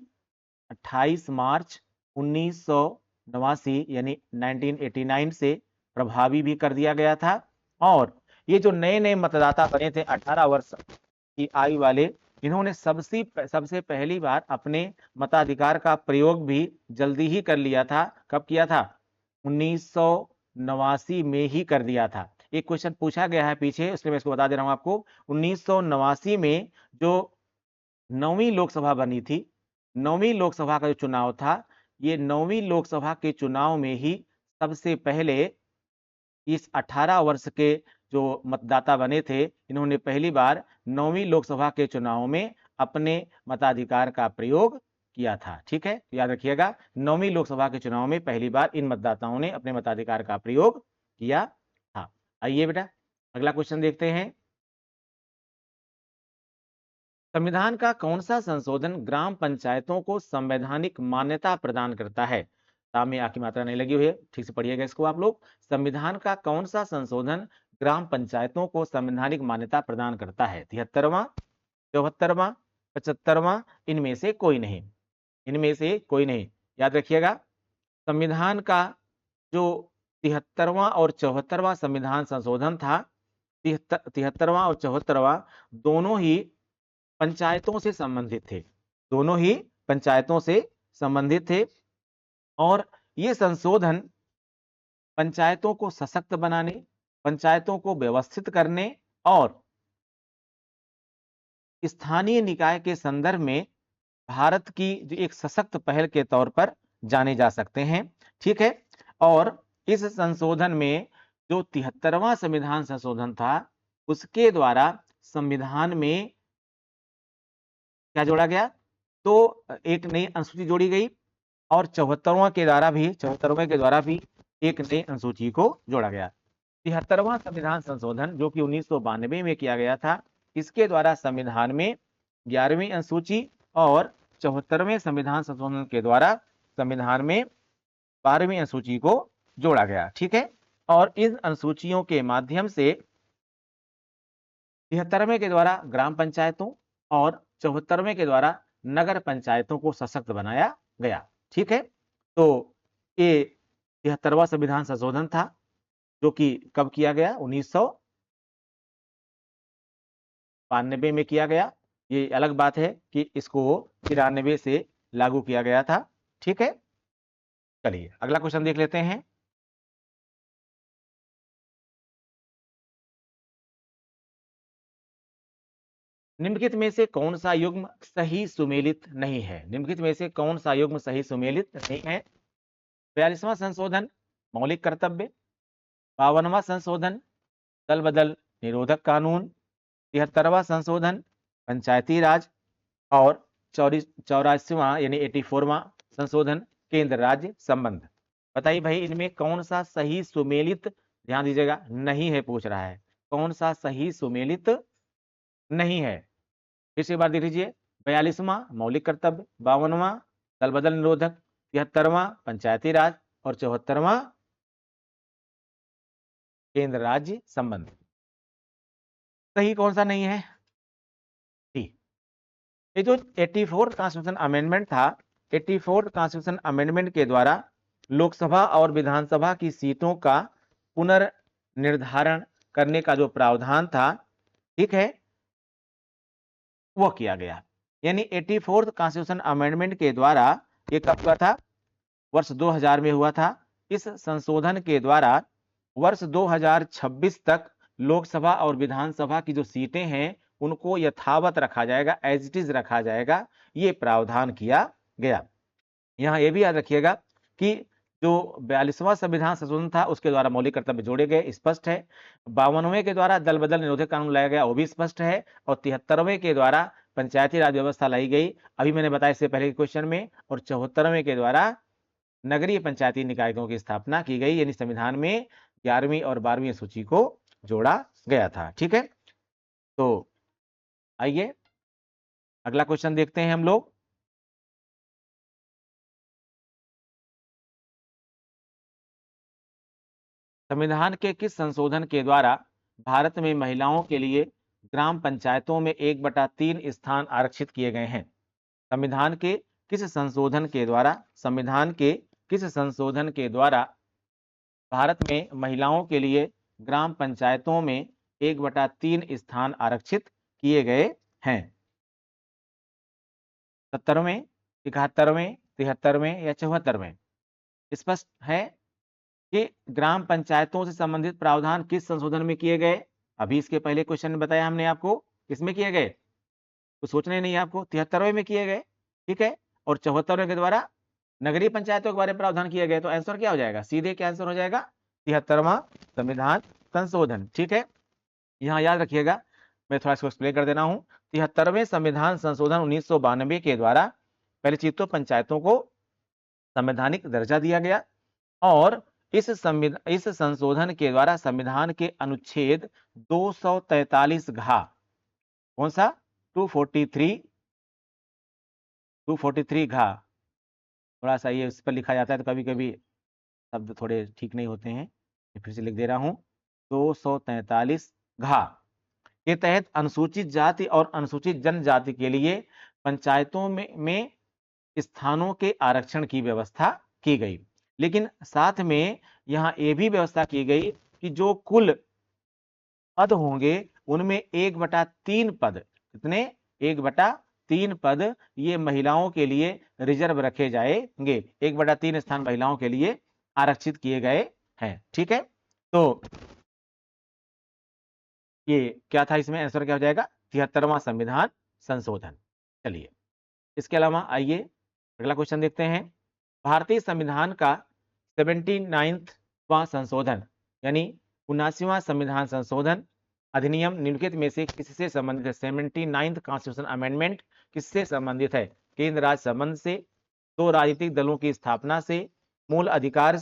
28 मार्च 1989 यानी 1989 से प्रभावी भी कर दिया गया था। और ये जो नए नए मतदाता बने थे 18 वर्ष की आयु वाले, इन्होंने सबसे पहली बार अपने मताधिकार का प्रयोग भी जल्दी ही कर लिया था। कब किया था? 1989 में ही कर दिया था। एक क्वेश्चन पूछा गया है पीछे, उसमें मैं इसको बता दे रहा हूं आपको। 1989 में जो 9वीं लोकसभा बनी थी, 9वीं लोकसभा का जो चुनाव था, ये 9वीं लोकसभा के चुनाव में ही सबसे पहले इस 18 वर्ष के जो मतदाता बने थे, इन्होंने पहली बार 9वीं लोकसभा के चुनाव में अपने मताधिकार का प्रयोग किया था। ठीक है, याद रखिएगा, 9वीं लोकसभा के चुनाव में पहली बार इन मतदाताओं ने अपने मताधिकार का प्रयोग किया था। आइए बेटा अगला क्वेश्चन देखते हैं। संविधान का कौन सा संशोधन ग्राम पंचायतों को संवैधानिक मान्यता प्रदान करता है? ताम में आ की मात्रा नहीं लगी हुई है, ठीक से पढ़िएगा इसको आप लोग। संविधान का कौन सा संशोधन ग्राम पंचायतों को संवैधानिक मान्यता प्रदान करता है? 73वां, 74वां, 75वां? इनमें से कोई नहीं, इनमें से कोई नहीं। याद रखिएगा, संविधान का जो 73वां और 74वां संविधान संशोधन था, 73वां और 74वां दोनों ही पंचायतों से संबंधित थे, दोनों ही पंचायतों से संबंधित थे। और ये संशोधन पंचायतों को सशक्त बनाने, पंचायतों को व्यवस्थित करने और स्थानीय निकाय के संदर्भ में भारत की जो एक सशक्त पहल के तौर पर जाने जा सकते हैं। ठीक है, और इस संशोधन में जो 73वां संविधान संशोधन था, उसके द्वारा संविधान में क्या जोड़ा गया? तो एक नई अनुसूची जोड़ी गई, और 74वें के द्वारा भी एक नई अनुसूची को जोड़ा गया। 73वां संविधान संशोधन जो कि 1992 में किया गया था, इसके द्वारा संविधान में 11वीं अनुसूची और 74वें संविधान संशोधन के द्वारा संविधान में 12वीं अनुसूची को जोड़ा गया। ठीक है, और इन अनुसूचियों के माध्यम से 73वें के द्वारा ग्राम पंचायतों और 74वें के द्वारा नगर पंचायतों को सशक्त बनाया गया। ठीक है, तो ये 73वां संविधान संशोधन था जो कि कब किया गया, 1992 में किया गया। ये अलग बात है कि इसको 93 से लागू किया गया था। ठीक है, चलिए अगला क्वेश्चन देख लेते हैं। निम्नलिखित में से कौन सा युग्म सही सुमेलित नहीं है? निम्नलिखित में से कौन सा युग्म सही सुमेलित नहीं है? 42वां संशोधन मौलिक कर्तव्य, 52वां संशोधन दल बदल निरोधक कानून, 73वां संशोधन पंचायती राज और 84वां यानी 84वां संशोधन केंद्र राज्य संबंध। बताइए भाई इनमें कौन सा सही सुमेलित, ध्यान दीजिएगा, नहीं है पूछ रहा है, कौन सा सही सुमेलित नहीं है। इस बार देख लीजिए, 42वां मौलिक कर्तव्य, 52वां दल बदल निरोधक, 73वां पंचायती राज और 74वां केंद्र राज्य संबंध। सही कौन सा नहीं है? ये जो 84 कॉन्स्टिट्यूशन अमेंडमेंट था, 84 कॉन्स्टिट्यूशन अमेंडमेंट के द्वारा लोकसभा और विधानसभा की सीटों का पुनर्निर्धारण करने का जो प्रावधान था, ठीक है, वो किया गया। यानी 84 कॉन्स्टिट्यूशन अमेंडमेंट के द्वारा ये कब हुआ था? वर्ष 2000 में हुआ था। इस संशोधन के द्वारा वर्ष 2026 तक लोकसभा और विधानसभा की जो सीटें हैं उनको यथावत रखा जाएगा, एज इट इज रखा जाएगा, ये प्रावधान किया गया। यहाँ ये भी याद रखिएगा कि जो 42वां संविधान संशोधन था उसके द्वारा मौलिक कर्तव्य जोड़े गए, स्पष्ट है। 52वें के द्वारा दल बदल निरोधक कानून लाया गया, वो भी स्पष्ट है। और 73वें के द्वारा पंचायती राज व्यवस्था लाई गई, अभी मैंने बताया इससे पहले के क्वेश्चन में। और 74वें के द्वारा नगरीय पंचायती निकायों की स्थापना की गई, यानी संविधान में 11वीं और 12वीं सूची को जोड़ा गया था। ठीक है, तो आइए अगला क्वेश्चन देखते हैं हम लोग। संविधान के किस संशोधन के द्वारा भारत में महिलाओं के लिए ग्राम पंचायतों में 1/3 स्थान आरक्षित किए गए हैं? संविधान के किस संशोधन के द्वारा, संविधान के किस संशोधन के द्वारा भारत में महिलाओं के लिए ग्राम पंचायतों में 1/3 स्थान आरक्षित किए गए हैं? 70वें, 71वें, 73वें या 74वें? स्पष्ट है कि ग्राम पंचायतों से संबंधित प्रावधान किस संशोधन में किए गए? अभी इसके पहले क्वेश्चन में बताया हमने आपको, किसमें किए गए? तो सोचना नहीं है आपको, 73वें में किए गए। ठीक है, और 74वें के द्वारा नगरीय पंचायतों के बारे में प्रावधान किए गए। तो आंसर क्या हो जाएगा? सीधे क्या आंसर हो जाएगा? 73वां संविधान संशोधन। ठीक है, यहाँ याद रखिएगा, मैं थोड़ा इसको एक्सप्लेन कर दे रहा हूँ। 73वें संविधान संशोधन 1992 के द्वारा पहली चीज तो पंचायतों को संवैधानिक दर्जा दिया गया, और इस संशोधन के द्वारा संविधान के अनुच्छेद 243 घ, कौन सा? 243 घ, थोड़ा सा ये इस पर लिखा जाता है तो कभी कभी शब्द थोड़े ठीक नहीं होते हैं, फिर से लिख दे रहा हूं। 243 घ के तहत अनुसूचित जाति और अनुसूचित जनजाति के लिए पंचायतों में स्थानों के आरक्षण की व्यवस्था की गई। लेकिन साथ में यहाँ ये भी व्यवस्था की गई कि जो कुल पद होंगे उनमें 1/3 पद, कितने? 1/3 पद ये महिलाओं के लिए रिजर्व रखे जाएंगे। 1/3 स्थान महिलाओं के लिए आरक्षित किए गए हैं। ठीक है, तो ये क्या था? इसमें आंसर क्या हो जाएगा? 73वां संविधान संशोधन। चलिए इसके अलावा आइए अगला क्वेश्चन देखते हैं। भारतीय संविधान का 79वां संशोधन यानी 79वां संविधान संशोधन अधिनियम निम्नलिखित में से किससे संबंधित है? 79th कॉन्स्टिट्यूशन अमेंडमेंट किससे संबंधित है? केंद्र राज्य संबंध से, दो राजनीतिक दलों की स्थापना से, मूल अधिकार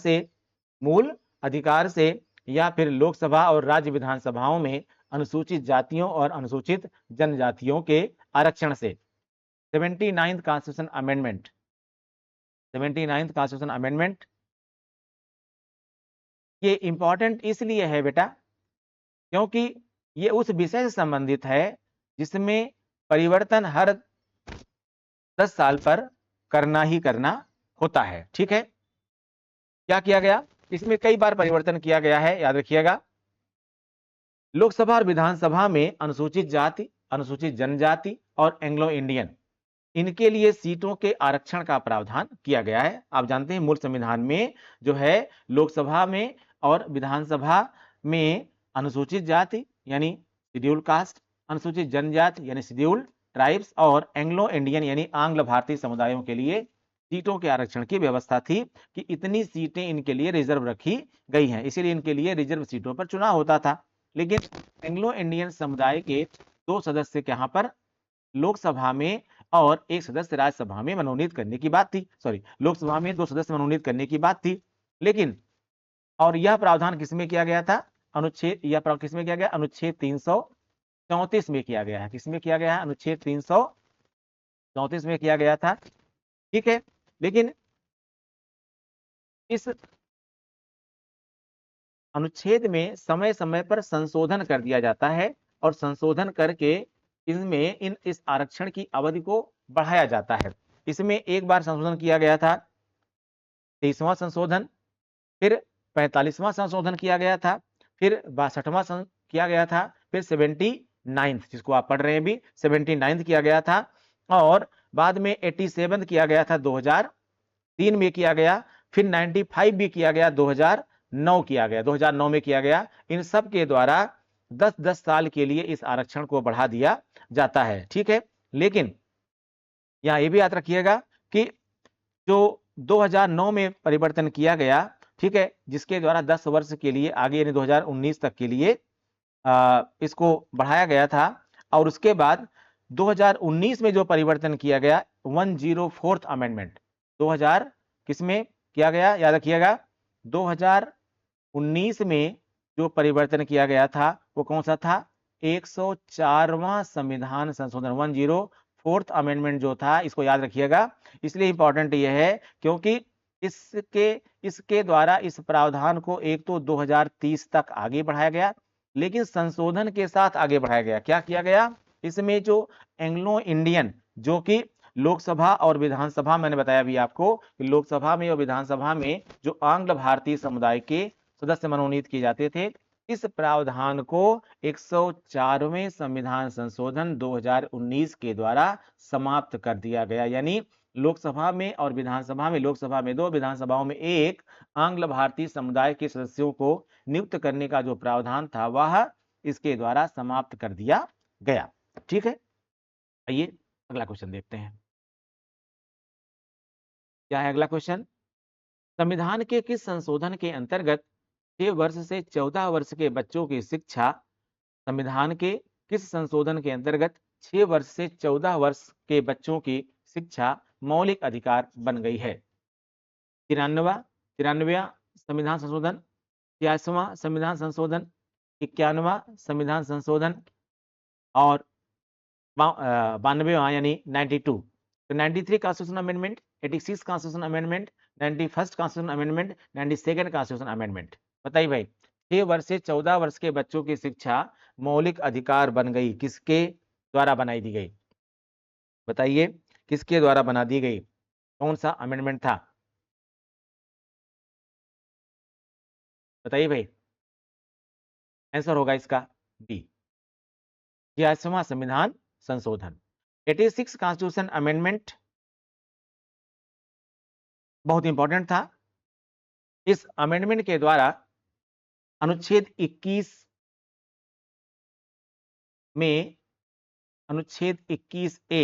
से, या फिर लोकसभा और राज्य विधानसभाओं में अनुसूचित जातियों और अनुसूचित जनजातियों के आरक्षण से। 79th constitution amendment, 79th constitution amendment ये इंपॉर्टेंट इसलिए है बेटा क्योंकि ये उस विषय से संबंधित है जिसमें परिवर्तन हर 10 साल पर करना ही करना होता है। ठीक है, क्या किया गया, इसमें कई बार परिवर्तन किया गया है, याद रखिएगा। लोकसभा और विधानसभा में अनुसूचित जाति, अनुसूचित जनजाति और एंग्लो इंडियन इनके लिए सीटों के आरक्षण का प्रावधान किया गया है। आप जानते हैं मूल संविधान में जो है लोकसभा में और विधानसभा में अनुसूचित जाति यानी शेड्यूल कास्ट, अनुसूचित जनजाति यानी शेड्यूल ट्राइब्स और एंग्लो इंडियन यानी आंग्ल भारतीय समुदायों के लिए सीटों के आरक्षण की व्यवस्था थी कि इतनी सीटें इनके लिए रिजर्व रखी गई हैं, इसीलिए इनके लिए रिजर्व सीटों पर चुनाव होता था। लेकिन एंग्लो इंडियन समुदाय के 2 सदस्य यहाँ पर लोकसभा में और 1 सदस्य राज्यसभा में मनोनीत करने की बात थी। सॉरी, लोकसभा में 2 सदस्य मनोनीत करने की बात थी। लेकिन और यह प्रावधान किसमें किया गया था, अनुच्छेद, यह प्रावधान किसमें किया गया, अनुच्छेद 334 में किया गया है। किसमें किया गया है, अनुच्छेद 334 में किया गया था। ठीक है, लेकिन इस अनुच्छेद में समय समय पर संशोधन कर दिया जाता है और संशोधन करके इनमें इस आरक्षण की अवधि को बढ़ाया जाता है। इसमें एक बार संशोधन किया गया था, 23वां संशोधन, फिर 45वां संशोधन किया गया था, फिर 62वां किया गया था, फिर 79th जिसको आप पढ़ रहे हैं भी 79th किया गया था और बाद में 87th किया गया था 2003 में किया गया, फिर 95 भी किया गया, 2009 किया गया, 2009 में किया गया। इन सब के द्वारा 10-10 साल के लिए इस आरक्षण को बढ़ा दिया जाता है। ठीक है, लेकिन यहां ये भी याद रखिएगा कि जो 2009 में परिवर्तन किया गया, ठीक है, जिसके द्वारा 10 वर्ष के लिए आगे यानी 2019 तक के लिए इसको बढ़ाया गया था और उसके बाद 2019 में जो परिवर्तन किया गया 104th अमेंडमेंट 2000 किसमें किया गया, याद रखिएगा 2019 में जो परिवर्तन किया गया था वो कौन सा था, 104वां संविधान संशोधन 104th अमेंडमेंट जो था, इसको याद रखिएगा। इसलिए इंपॉर्टेंट ये है क्योंकि इसके द्वारा इस प्रावधान को एक तो 2030 तक आगे बढ़ाया गया, लेकिन संशोधन के साथ आगे बढ़ाया गया। क्या किया गया, इसमें जो एंग्लो इंडियन जो कि लोकसभा और विधानसभा, मैंने बताया भी आपको कि लोकसभा में और विधानसभा में जो आंग्ल भारतीय समुदाय के सदस्य मनोनीत किए जाते थे, इस प्रावधान को 104वें संविधान संशोधन 2019 के द्वारा समाप्त कर दिया गया। यानी लोकसभा में और विधानसभा में, लोकसभा में 2, विधानसभाओं में 1 आंग्ल भारतीय समुदाय के सदस्यों को नियुक्त करने का जो प्रावधान था वह इसके द्वारा समाप्त कर दिया गया। ठीक है, आइए अगला क्वेश्चन देखते हैं। क्या है अगला क्वेश्चन, संविधान के किस संशोधन के अंतर्गत 6 वर्ष से 14 वर्ष के बच्चों की शिक्षा, संविधान के किस संशोधन के अंतर्गत 6 वर्ष से 14 वर्ष के बच्चों की शिक्षा मौलिक अधिकार बन गई है। 93वां संविधान संशोधन, 86वां संविधान संशोधन, 91वां संविधान संशोधन और 92वां यानी 92। तो 93 constitution amendment, 86 constitution amendment, 91st constitution amendment, 92nd constitution amendment. बताइए भाई, 6 वर्ष से 14 वर्ष के बच्चों की शिक्षा मौलिक अधिकार बन गई, किसके द्वारा बनाई दी गई, बताइए किसके द्वारा बना दी गई, कौन सा अमेंडमेंट था, बताइए भाई। आंसर होगा इसका बी, 86वां संविधान संशोधन। 86 कॉन्स्टिट्यूशन अमेंडमेंट बहुत इंपॉर्टेंट था। इस अमेंडमेंट के द्वारा अनुच्छेद 21 में अनुच्छेद 21A,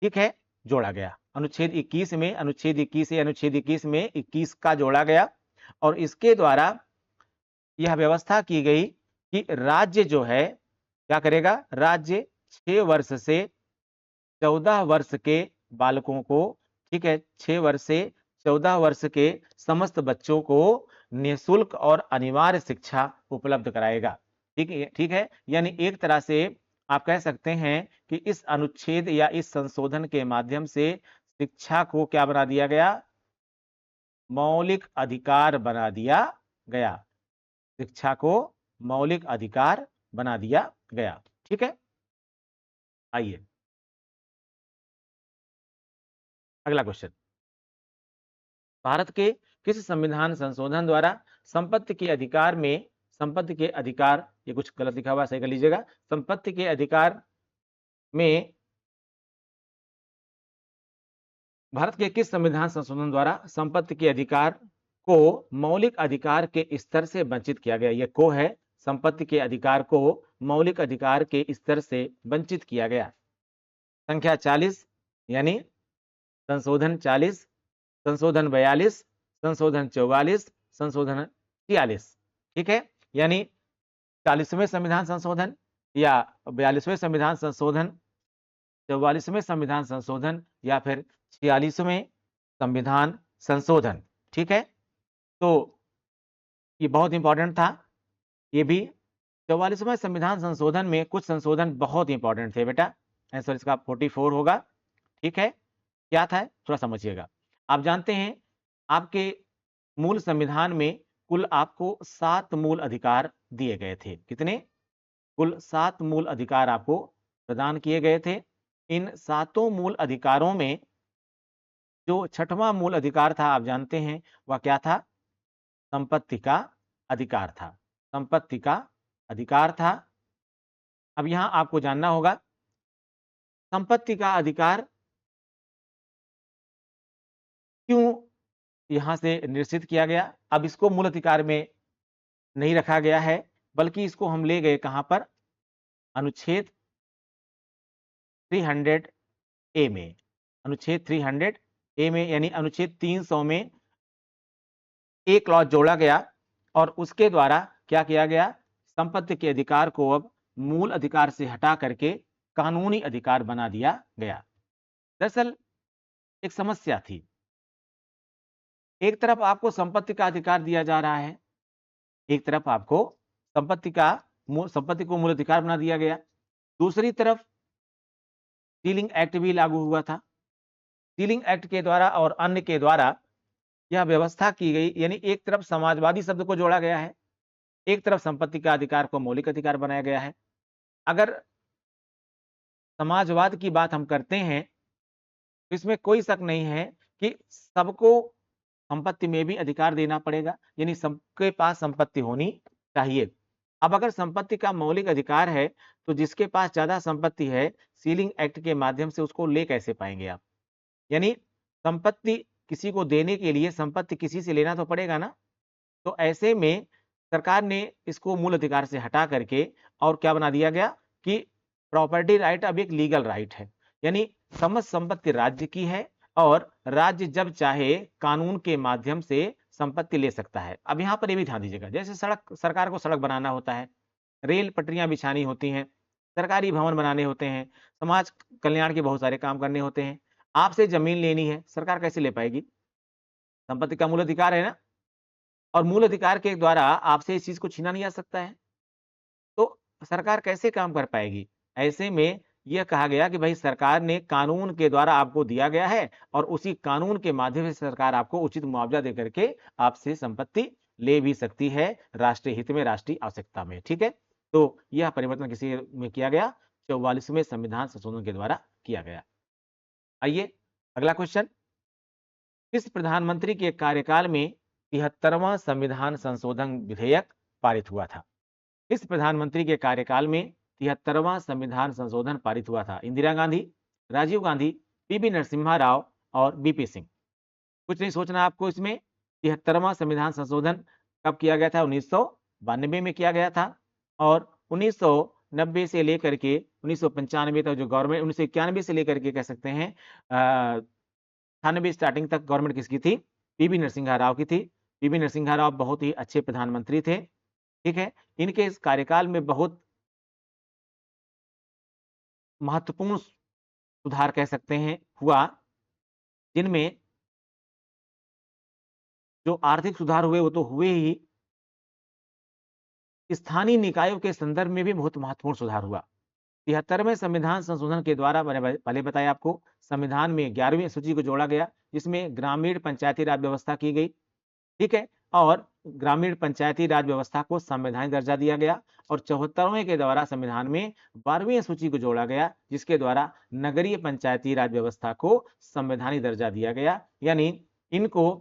ठीक है, जोड़ा गया। अनुच्छेद 21 में, अनुच्छेद 21 ए, अनुच्छेद 21 में 21 का जोड़ा गया और इसके द्वारा यह व्यवस्था की गई कि राज्य जो है क्या करेगा, राज्य 6 वर्ष से 14 वर्ष के बालकों को, ठीक है, 6 वर्ष से 14 वर्ष के समस्त बच्चों को निःशुल्क और अनिवार्य शिक्षा उपलब्ध कराएगा। ठीक है, यानी एक तरह से आप कह सकते हैं कि इस अनुच्छेद या इस संशोधन के माध्यम से शिक्षा को क्या बना दिया गया, मौलिक अधिकार बना दिया गया। शिक्षा को मौलिक अधिकार बना दिया गया। ठीक है, आइए अगला क्वेश्चन। भारत के किस संविधान संशोधन द्वारा संपत्ति के अधिकार में, संपत्ति के अधिकार, ये कुछ गलत लिखा हुआ है, सही कर लीजिएगा, संपत्ति के अधिकार में भारत के किस संविधान संशोधन द्वारा संपत्ति के अधिकार को मौलिक अधिकार के स्तर से वंचित किया गया? ये को है, संपत्ति के अधिकार को मौलिक अधिकार के स्तर से वंचित किया गया। संख्या 40 यानी संशोधन 40, संशोधन 42, संशोधन 44, संशोधन 46। ठीक है, यानी 40वें संविधान संशोधन या 42वें संविधान संशोधन, 44वें संविधान संशोधन या फिर 46वें संविधान संशोधन। ठीक है, तो ये बहुत इंपॉर्टेंट था। ये भी 44वें संविधान संशोधन में कुछ संशोधन बहुत इंपॉर्टेंट थे बेटा। आंसर इसका 44 होगा। ठीक है, क्या था थोड़ा समझिएगा। आप जानते हैं आपके मूल संविधान में कुल आपको 7 मूल अधिकार दिए गए थे। कितने? कुल 7 मूल अधिकार आपको प्रदान किए गए थे। इन 7 मूल अधिकारों में जो 6वां मूल अधिकार था आप जानते हैं वह क्या था? संपत्ति का अधिकार था। संपत्ति का अधिकार था। अब यहां आपको जानना होगा संपत्ति का अधिकार क्यों यहां से निश्चित किया गया। अब इसको मूल अधिकार में नहीं रखा गया है, बल्कि इसको हम ले गए कहां पर? अनुच्छेद 300 ए में। अनुच्छेद 300 ए में यानी अनुच्छेद 300 में एक क्लॉज जोड़ा गया और उसके द्वारा क्या किया गया? संपत्ति के अधिकार को अब मूल अधिकार से हटा करके कानूनी अधिकार बना दिया गया। दरअसल एक समस्या थी। एक तरफ आपको संपत्ति का अधिकार दिया जा रहा है, एक तरफ आपको संपत्ति को मूल अधिकार बना दिया गया, दूसरी तरफ सीलिंग एक्ट भी लागू हुआ था। सीलिंग एक्ट के द्वारा और अन्य के द्वारा यह व्यवस्था की गई, यानी एक तरफ समाजवादी शब्द को जोड़ा गया है, एक तरफ संपत्ति का अधिकार को मौलिक अधिकार बनाया गया है। अगर समाजवाद की बात हम करते हैं तो इसमें कोई शक नहीं है कि सबको संपत्ति में भी अधिकार देना पड़ेगा, यानी सबके पास संपत्ति होनी चाहिए। अब अगर संपत्ति का मौलिक अधिकार है तो जिसके पास ज्यादा संपत्ति है, सीलिंग एक्ट के माध्यम से उसको ले कैसे पाएंगे आप? यानी संपत्ति किसी को देने के लिए संपत्ति किसी से लेना तो पड़ेगा ना। तो ऐसे में सरकार ने इसको मूल अधिकार से हटा करके और क्या बना दिया गया कि प्रॉपर्टी राइट अब एक लीगल राइट है, यानी समस्त संपत्ति राज्य की है और राज्य जब चाहे कानून के माध्यम से संपत्ति ले सकता है। अब यहाँ पर ये भी ध्यान दीजिएगा, जैसे सड़क, सरकार को सड़क बनाना होता है, रेल पटरियां बिछानी होती हैं, सरकारी भवन बनाने होते हैं, समाज कल्याण के बहुत सारे काम करने होते हैं। आपसे जमीन लेनी है, सरकार कैसे ले पाएगी? संपत्ति का मूल अधिकार है ना, और मूल अधिकार के द्वारा आपसे इस चीज को छीना नहीं जा सकता है, तो सरकार कैसे काम कर पाएगी? ऐसे में यह कहा गया कि भाई सरकार ने कानून के द्वारा आपको दिया गया है और उसी कानून के माध्यम से सरकार आपको उचित मुआवजा दे करके आपसे संपत्ति ले भी सकती है, राष्ट्रीय हित में, राष्ट्रीय आवश्यकता में। ठीक है, तो यह परिवर्तन किसी में किया गया? 44वें संविधान संशोधन के द्वारा किया गया। आइए अगला क्वेश्चन। किस प्रधानमंत्री के कार्यकाल में 73वां संविधान संशोधन विधेयक पारित हुआ था? किस प्रधानमंत्री के कार्यकाल में 73वां संविधान संशोधन पारित हुआ था? इंदिरा गांधी, राजीव गांधी, पीवी नरसिम्हा राव और बीपी सिंह। कुछ नहीं सोचना आपको इसमें। 73वां संविधान संशोधन कब किया गया था? 1992 में किया गया था और 1990 से लेकर के 1995 तक जो गवर्नमेंट, 1991 से लेकर के कह सकते हैं 98 स्टार्टिंग तक गवर्नमेंट किसकी थी? पीवी नरसिम्हा राव की थी। पीवी नरसिम्हा राव बहुत ही अच्छे प्रधानमंत्री थे। ठीक है, इनके इस कार्यकाल में बहुत महत्वपूर्ण सुधार कह सकते हैं हुआ, जिनमें जो आर्थिक सुधार हुए वो तो हुए ही, स्थानीय निकायों के संदर्भ में भी बहुत महत्वपूर्ण सुधार हुआ। 73वें संविधान संशोधन के द्वारा, मैंने पहले बताया आपको, संविधान में 11वीं सूची को जोड़ा गया, जिसमें ग्रामीण पंचायती राज व्यवस्था की गई। ठीक है, और ग्रामीण पंचायती राज व्यवस्था को संवैधानिक दर्जा दिया गया। और 74वें के द्वारा संविधान में 12वीं सूची को जोड़ा गया, जिसके द्वारा नगरीय पंचायती राज व्यवस्था को संवैधानिक दर्जा दिया गया, यानी इनको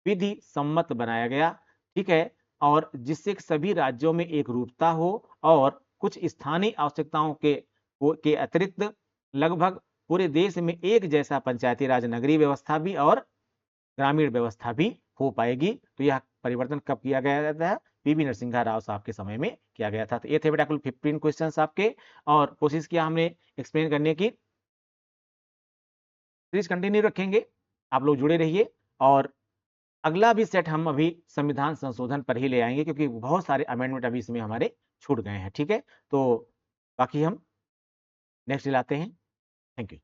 विधि सम्मत बनाया गया। ठीक है, और जिससे सभी राज्यों में एक रूपता हो और कुछ स्थानीय आवश्यकताओं के अतिरिक्त लगभग पूरे देश में एक जैसा पंचायती राज नगरीय व्यवस्था भी और ग्रामीण व्यवस्था भी हो पाएगी। तो यह परिवर्तन कब किया गया था? पीवी नरसिंह राव साहब के समय में किया गया था। तो ये थे बेटा कुल 15 क्वेश्चन आपके, और कोशिश किया हमने एक्सप्लेन करने की। सीरीज कंटिन्यू रखेंगे, आप लोग जुड़े रहिए। और अगला भी सेट हम अभी संविधान संशोधन पर ही ले आएंगे, क्योंकि बहुत सारे अमेंडमेंट अभी इसमें हमारे छूट गए हैं। ठीक है, तो बाकी हम नेक्स्ट लाते हैं। Thank you.